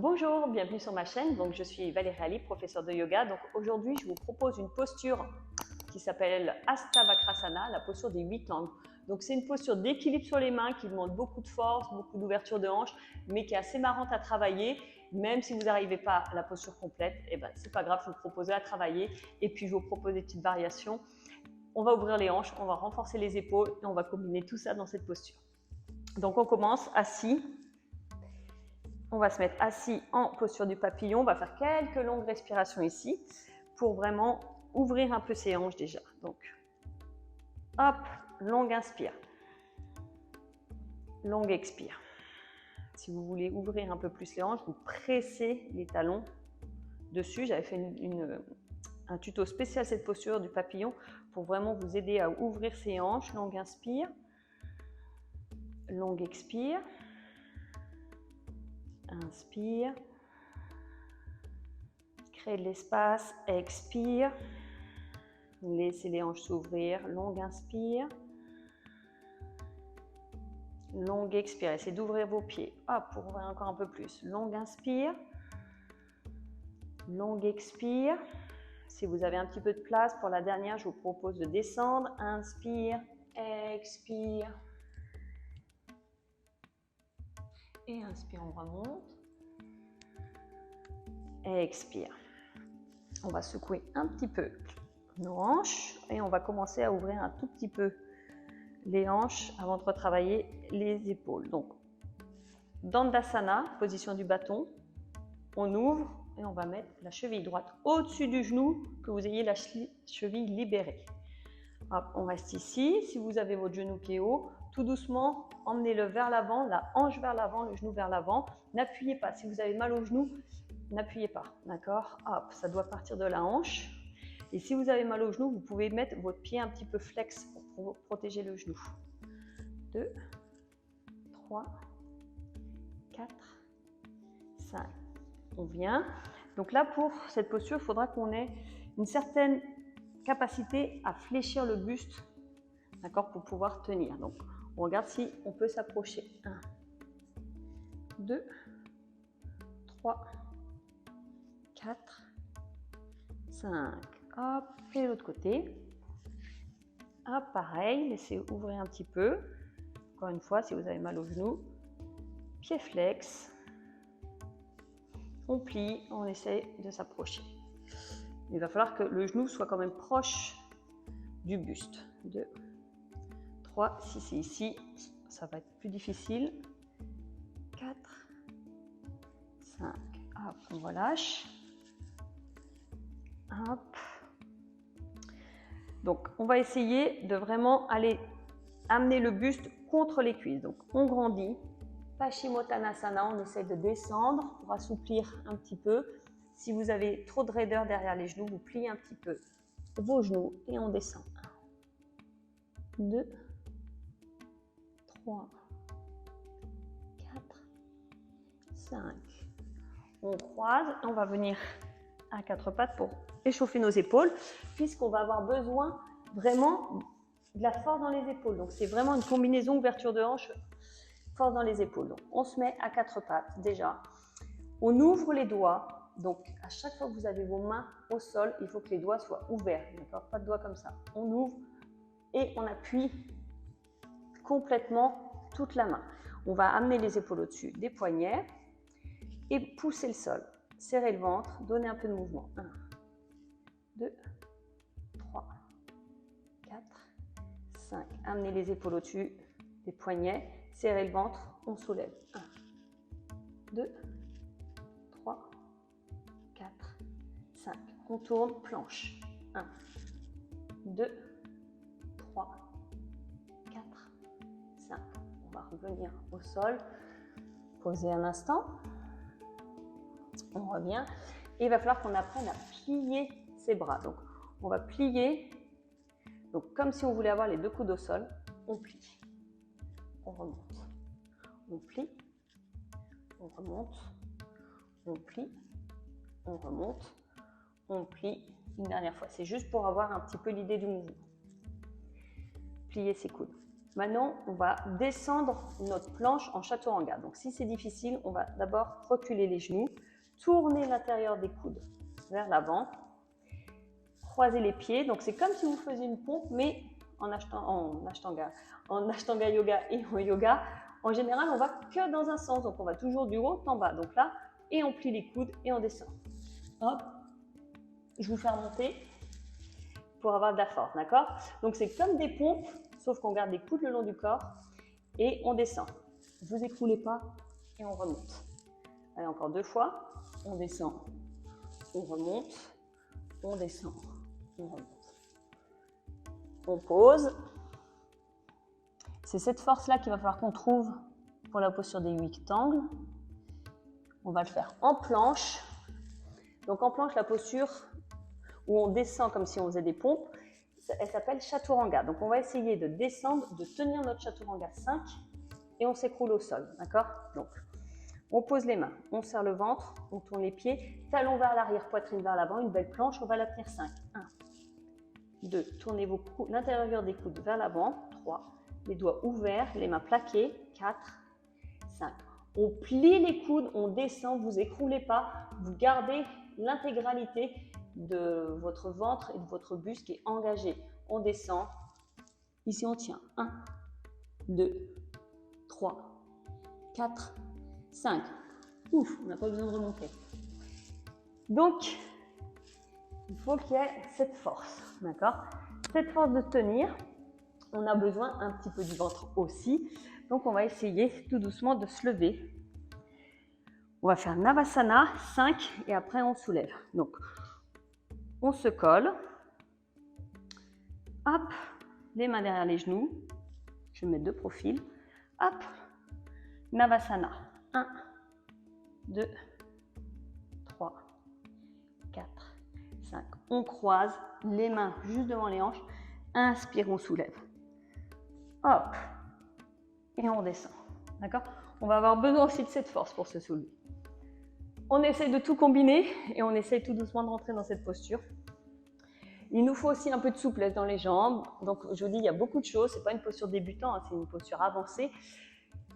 Bonjour, bienvenue sur ma chaîne. Donc, je suis Valérie Ali, professeure de yoga. Donc, aujourd'hui, je vous propose une posture qui s'appelle Hasta Vakrasana, la posture des 8 angles. Donc, c'est une posture d'équilibre sur les mains qui demande beaucoup de force, beaucoup d'ouverture de hanches, mais qui est assez marrante à travailler. Même si vous n'arrivez pas à la posture complète, c'est pas grave, je vous propose à travailler. Et puis, je vous propose des petites variations. On va ouvrir les hanches, on va renforcer les épaules et on va combiner tout ça dans cette posture. Donc, on commence assis. On va se mettre assis en posture du papillon. On va faire quelques longues respirations ici pour vraiment ouvrir un peu ses hanches déjà. Donc, hop, longue inspire. Longue expire. Si vous voulez ouvrir un peu plus les hanches, vous pressez les talons dessus. J'avais fait un tuto spécial cette posture du papillon pour vraiment vous aider à ouvrir ses hanches. Longue inspire. Longue expire. Inspire, créez de l'espace, expire, laissez les hanches s'ouvrir, longue inspire, longue expire, essayez d'ouvrir vos pieds, hop, pour ouvrir encore un peu plus, longue inspire, longue expire, si vous avez un petit peu de place pour la dernière, je vous propose de descendre, inspire, expire, et inspire, on remonte. Expire. On va secouer un petit peu nos hanches et on va commencer à ouvrir un tout petit peu les hanches avant de retravailler les épaules. Donc, Dandasana, position du bâton, on ouvre et on va mettre la cheville droite au-dessus du genou, que vous ayez la cheville libérée. Hop, on reste ici. Si vous avez votre genou qui est haut, tout doucement, emmenez-le vers l'avant, la hanche vers l'avant, le genou vers l'avant. N'appuyez pas. Si vous avez mal au genou, n'appuyez pas. D'accord? Hop, ça doit partir de la hanche. Et si vous avez mal au genou, vous pouvez mettre votre pied un petit peu flex pour protéger le genou. 2, 3, 4, 5. On vient. Donc là, pour cette posture, il faudra qu'on ait une certaine capacité à fléchir le buste, d'accord, pour pouvoir tenir. Donc, on regarde si on peut s'approcher. 1, 2, 3, 4, 5. Hop, et l'autre côté. Hop, pareil, laissez ouvrir un petit peu. Encore une fois, si vous avez mal au genou, pied flex. On plie, on essaie de s'approcher. Il va falloir que le genou soit quand même proche du buste. 2, 3, si c'est ici, ça va être plus difficile. 4, 5, hop, on relâche. Hop. Donc, on va essayer de vraiment aller amener le buste contre les cuisses. Donc, on grandit. Paschimottanasana, on essaie de descendre pour assouplir un petit peu. Si vous avez trop de raideur derrière les genoux, vous pliez un petit peu vos genoux et on descend. 1, 2, 3, 4, 5. On croise et on va venir à quatre pattes pour échauffer nos épaules, puisqu'on va avoir besoin vraiment de la force dans les épaules. Donc, c'est vraiment une combinaison ouverture de hanche, force dans les épaules. Donc, on se met à quatre pattes déjà. On ouvre les doigts. Donc, à chaque fois que vous avez vos mains au sol, il faut que les doigts soient ouverts. D'accord? Pas de doigts comme ça. On ouvre et on appuie complètement toute la main. On va amener les épaules au-dessus des poignets et pousser le sol. Serrez le ventre, donnez un peu de mouvement. 1, 2, 3, 4, 5. Amenez les épaules au-dessus des poignets, serrez le ventre, on soulève. 1, 2, 3, 4, 5. On tourne, planche. 1, 2, 3, 4, 5. On va revenir au sol, poser un instant. On revient et il va falloir qu'on apprenne à plier ses bras. Donc, on va plier, donc comme si on voulait avoir les deux coudes au sol, on plie, on remonte, on plie, on remonte, on plie, on remonte, on plie. Une dernière fois, c'est juste pour avoir un petit peu l'idée du mouvement. Plier ses coudes. Maintenant, on va descendre notre planche en chaturanga. Donc, si c'est difficile, on va d'abord reculer les genoux, tourner l'intérieur des coudes vers l'avant, croiser les pieds. Donc, c'est comme si vous faisiez une pompe, mais en Ashtanga yoga et en yoga. En général, on va que dans un sens. Donc, on va toujours du haut en bas. Donc là, et on plie les coudes et on descend. Hop, je vous fais remonter pour avoir de la force, d'accord? Donc, c'est comme des pompes, sauf qu'on garde les coudes le long du corps et on descend. Ne vous écroulez pas et on remonte. Allez, encore 2 fois. On descend, on remonte, on descend, on remonte. On pose. C'est cette force-là qu'il va falloir qu'on trouve pour la posture des 8 angles. On va le faire en planche. Donc en planche, la posture où on descend comme si on faisait des pompes, elle s'appelle chaturanga. Donc on va essayer de descendre, de tenir notre chaturanga 5 et on s'écroule au sol, d'accord? Donc on pose les mains, on serre le ventre, on tourne les pieds, talons vers l'arrière, poitrine vers l'avant, une belle planche, on va la tenir 5. 1, 2, tournez l'intérieur des coudes vers l'avant, 3, les doigts ouverts, les mains plaquées, 4, 5. On plie les coudes, on descend, vous écroulez pas, vous gardez l'intégralité de votre ventre et de votre buste qui est engagé. On descend, ici on tient, 1, 2, 3, 4, 5. Ouf, on n'a pas besoin de remonter. Donc, il faut qu'il y ait cette force, d'accord? Cette force de tenir, on a besoin un petit peu du ventre aussi. Donc, on va essayer tout doucement de se lever. On va faire Navasana, 5, et après on soulève. Donc, on se colle. Hop, les mains derrière les genoux. Je mets 2 profils. Hop, Navasana. 1, 2, 3, 4, 5. On croise les mains juste devant les hanches. Inspire, on soulève. Hop, et on descend. D'accord? On va avoir besoin aussi de cette force pour se soulever. On essaye de tout combiner et on essaye tout doucement de rentrer dans cette posture. Il nous faut aussi un peu de souplesse dans les jambes. Donc, je vous dis, il y a beaucoup de choses. Ce n'est pas une posture débutant, hein, c'est une posture avancée.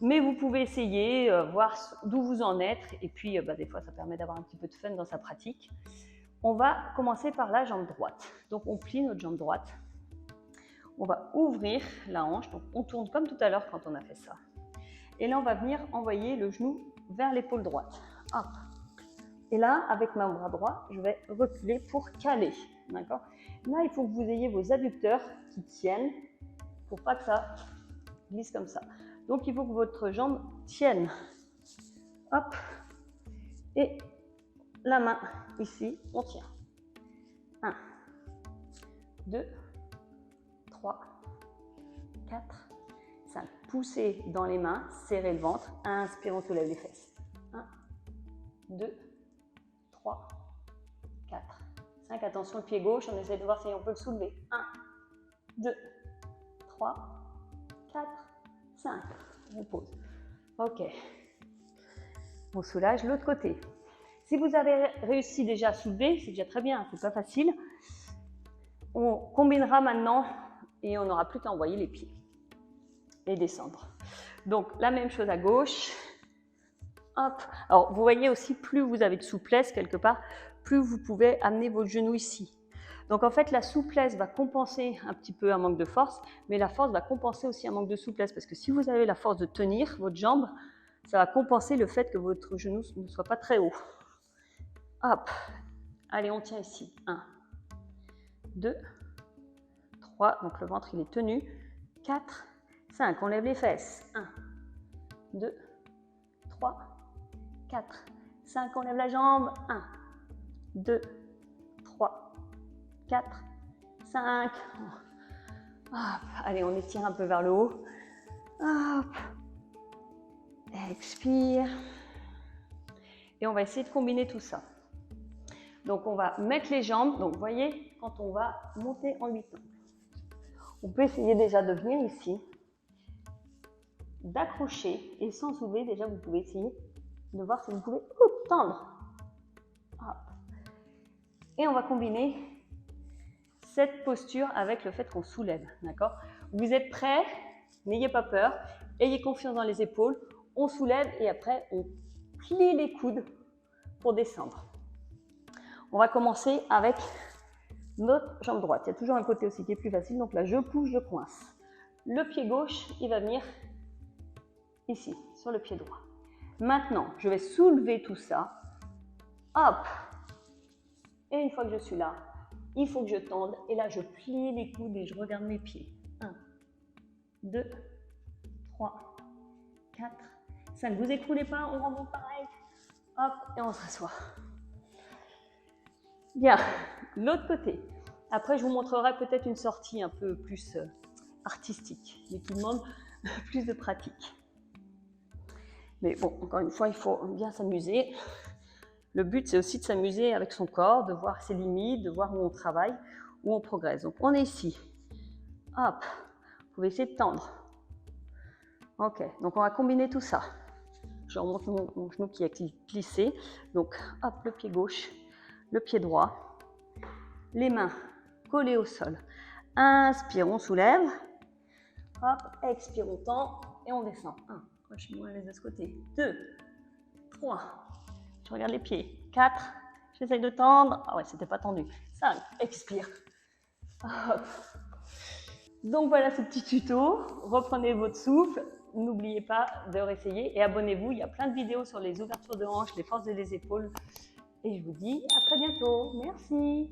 Mais vous pouvez essayer, voir d'où vous en êtes. Et puis, des fois, ça permet d'avoir un petit peu de fun dans sa pratique. On va commencer par la jambe droite. Donc, on plie notre jambe droite. On va ouvrir la hanche. Donc, on tourne comme tout à l'heure quand on a fait ça. Et là, on va venir envoyer le genou vers l'épaule droite. Hop. Et là, avec mon bras droit, je vais reculer pour caler. D'accord? Là, il faut que vous ayez vos adducteurs qui tiennent pour pas que ça glisse comme ça. Donc, il faut que votre jambe tienne. Hop. Et la main ici, on tient. 1, 2, 3, 4, 5. Poussez dans les mains, serrez le ventre. Inspire, on soulève les fesses. 1, 2, 3, 4, 5. Attention, le pied gauche, on essaie de voir si on peut le soulever. 1, 2, 3, 4, 5. On pose. Ok. On soulage l'autre côté. Si vous avez réussi déjà à soulever, c'est déjà très bien, c'est pas facile. On combinera maintenant et on n'aura plus qu'à envoyer les pieds et descendre. Donc, la même chose à gauche. Hop. Alors, vous voyez aussi, plus vous avez de souplesse quelque part, plus vous pouvez amener votre genou ici. Donc, en fait, la souplesse va compenser un petit peu un manque de force, mais la force va compenser aussi un manque de souplesse, parce que si vous avez la force de tenir votre jambe, ça va compenser le fait que votre genou ne soit pas très haut. Hop. Allez, on tient ici. 1, 2, 3. Donc, le ventre, il est tenu. 4, 5. On lève les fesses. 1, 2, 3, 4, 5. On lève la jambe. 1, 2, 3, 4, 5. Hop. Allez, on étire un peu vers le haut. Hop. Expire. Et on va essayer de combiner tout ça. Donc, on va mettre les jambes. Donc, vous voyez, quand on va monter en 8 angles, on peut essayer déjà de venir ici, d'accrocher et sans soulever. Déjà, vous pouvez essayer de voir si vous pouvez tendre. Hop. Et on va combiner cette posture avec le fait qu'on soulève. D'accord? Vous êtes prêts? N'ayez pas peur, ayez confiance dans les épaules. On soulève et après, on plie les coudes pour descendre. On va commencer avec notre jambe droite. Il y a toujours un côté aussi qui est plus facile. Donc là, je pousse, je coince. Le pied gauche, il va venir ici, sur le pied droit. Maintenant, je vais soulever tout ça. Hop! Et une fois que je suis là, il faut que je tende. Et là, je plie les coudes et je regarde mes pieds. 1, 2, 3, 4, 5. Vous écroulez pas, on remonte pareil. Hop, et on s'assoit. Bien, l'autre côté. Après, je vous montrerai peut-être une sortie un peu plus artistique, mais qui demande plus de pratique. Mais bon, encore une fois, il faut bien s'amuser. Le but, c'est aussi de s'amuser avec son corps, de voir ses limites, de voir où on travaille, où on progresse. Donc, on est ici. Hop, vous pouvez essayer de tendre. Ok, donc on va combiner tout ça. Je remonte mon genou qui est glissé. Donc, hop, le pied gauche, le pied droit. Les mains collées au sol. Inspire, on soulève. Hop, expire, on tend et on descend. 1, je suis moins à l'aise de ce côté. 2, 3, je regarde les pieds. 4, j'essaye de tendre. Ah ouais, c'était pas tendu. 5, expire. Hop. Donc voilà ce petit tuto. Reprenez votre souffle. N'oubliez pas de réessayer et abonnez-vous. Il y a plein de vidéos sur les ouvertures de hanches, les forces des épaules. Et je vous dis à très bientôt. Merci.